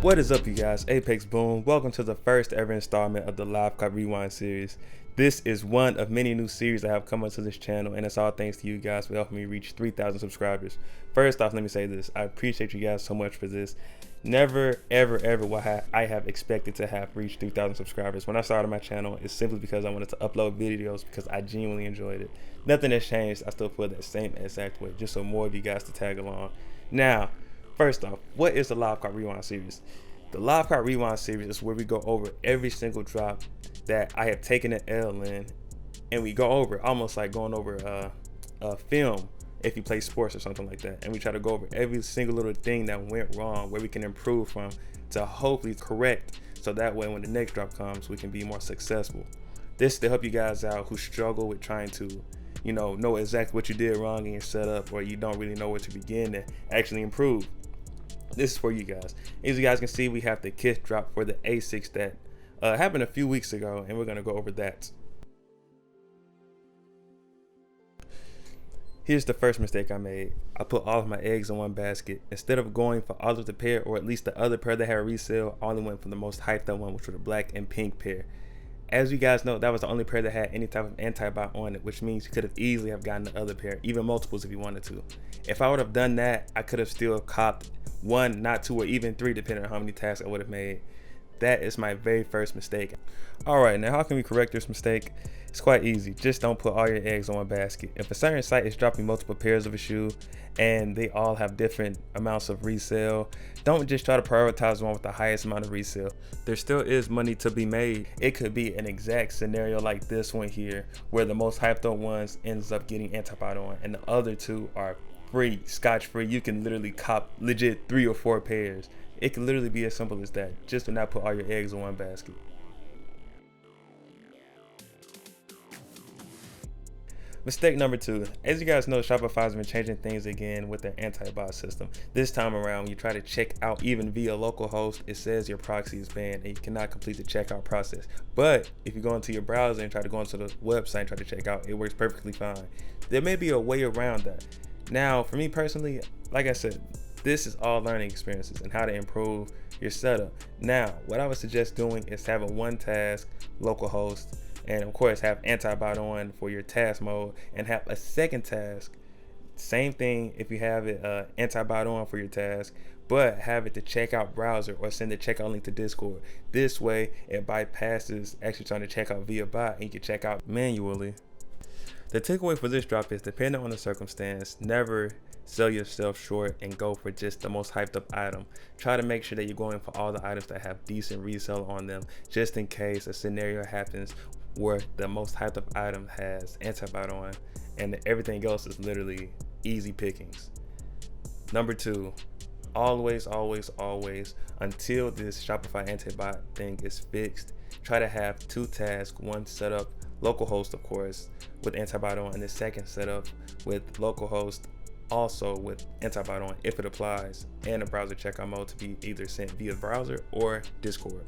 What is up, you guys? Apex Boom. Welcome to the first ever installment of the Live Cop Rewind series. This is one of many new series that have come onto this channel, and it's all thanks to you guys for helping me reach 3,000 subscribers. First off, let me say this. I appreciate you guys so much for this. Never, ever will I have expected to have reached 3,000 subscribers. When I started my channel, it's simply because I wanted to upload videos because I genuinely enjoyed it. Nothing has changed. I still feel that same exact way, just so more of you guys to tag along. Now, first off, what is the Live Cop Rewind series? The Live Cop Rewind series is where we go over every single drop that I have taken an L in, and we go over almost like going over a film if you play sports or something like that, and we try to go over every single little thing that went wrong, where we can improve from to hopefully correct, so that way when the next drop comes, we can be more successful. This is to help you guys out who struggle with trying to know exactly what you did wrong in your setup, or you don't really know where to begin to actually improve. This is for you guys. As you guys can see, we have the Kith drop for the Asics that happened a few weeks ago, and we're going to go over that. Here's the first mistake I made. I put all of my eggs in one basket. Instead of going for all of the pair, or at least the other pair that had a resale, I only went for the most hyped up one, which were the black and pink pair. As you guys know, that was the only pair that had any type of anti-bot on it, which means you could have easily have gotten the other pair, even multiples if you wanted to. If I would have done that, I could have still copped one, not two, or even three, depending on how many tasks I would have made. That is my very first mistake. Alright, now how can we correct this mistake? It's quite easy. Just don't put all your eggs on one basket. If a certain site is dropping multiple pairs of a shoe and they all have different amounts of resale, don't just try to prioritize one with the highest amount of resale. There still is money to be made. It could be an exact scenario like this one here, where the most hyped up ones ends up getting anti-bot on, and the other two are free, scotch free. You can literally cop legit 3 or 4 pairs. It can literally be as simple as that. Just do not put all your eggs in one basket. Mistake number 2. As you guys know, Shopify has been changing things again with their anti-bot system. This time around, when you try to check out even via localhost, it says your proxy is banned and you cannot complete the checkout process. But if you go into your browser and try to go into the website and try to check out, it works perfectly fine. There may be a way around that. Now, for me personally, like I said, this is all learning experiences and how to improve your setup. Now, what I would suggest doing is having one task, localhost, and of course have anti-bot on for your task mode, and have a second task, same thing if you have it anti-bot on for your task, but have it to checkout browser or send the checkout link to Discord. This way it bypasses actually trying to check out via bot, and you can check out manually. The takeaway for this drop is, depending on the circumstance, never sell yourself short and go for just the most hyped up item. Try to make sure that you're going for all the items that have decent resale on them, just in case a scenario happens where the most hyped up item has anti-bot on and everything else is literally easy pickings. Number 2, always, until this Shopify anti-bot thing is fixed, try to have 2 tasks, one set up localhost, of course, with anti-bot on, and the second setup with localhost also with anti-bot on if it applies, and a browser checkout mode to be either sent via browser or Discord.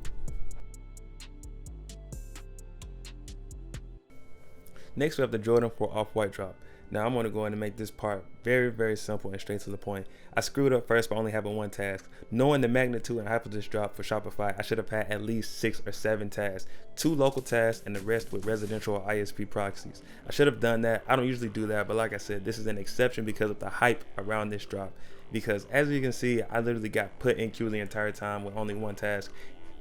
Next, we have the Jordan 4 Off-White drop. Now, I'm going to go in and make this part very simple and straight to the point. I screwed up first by only having one task. Knowing the magnitude and hype of this drop for Shopify, I should have had at least 6 or 7 tasks. 2 local tasks and the rest with residential or ISP proxies. I should have done that. I don't usually do that, but like I said, this is an exception because of the hype around this drop. Because as you can see, I literally got put in queue the entire time with only one task.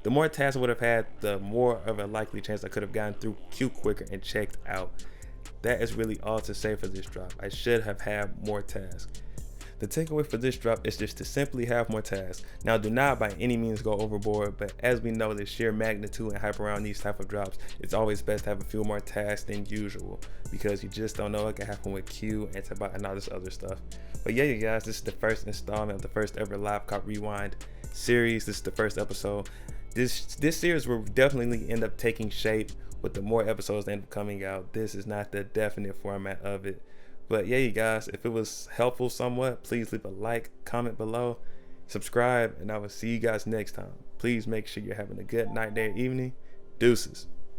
The more tasks I would have had, the more of a likely chance I could have gotten through queue quicker and checked out. That is really all to say for this drop. I should have had more tasks. The takeaway for this drop is just to simply have more tasks. Now, do not by any means go overboard, but as we know, the sheer magnitude and hype around these type of drops, it's always best to have a few more tasks than usual, because you just don't know what can happen with Q, anti-bot, and all this other stuff. But yeah, you guys, this is the first installment of the first ever Live Cop Rewind series. This is the first episode. This series will definitely end up taking shape with the more episodes that end up coming out. This is not the definite format of it. But yeah, you guys, if it was helpful somewhat, please leave a like, comment below, subscribe, and I will see you guys next time. Please make sure you're having a good night, day, evening. Deuces.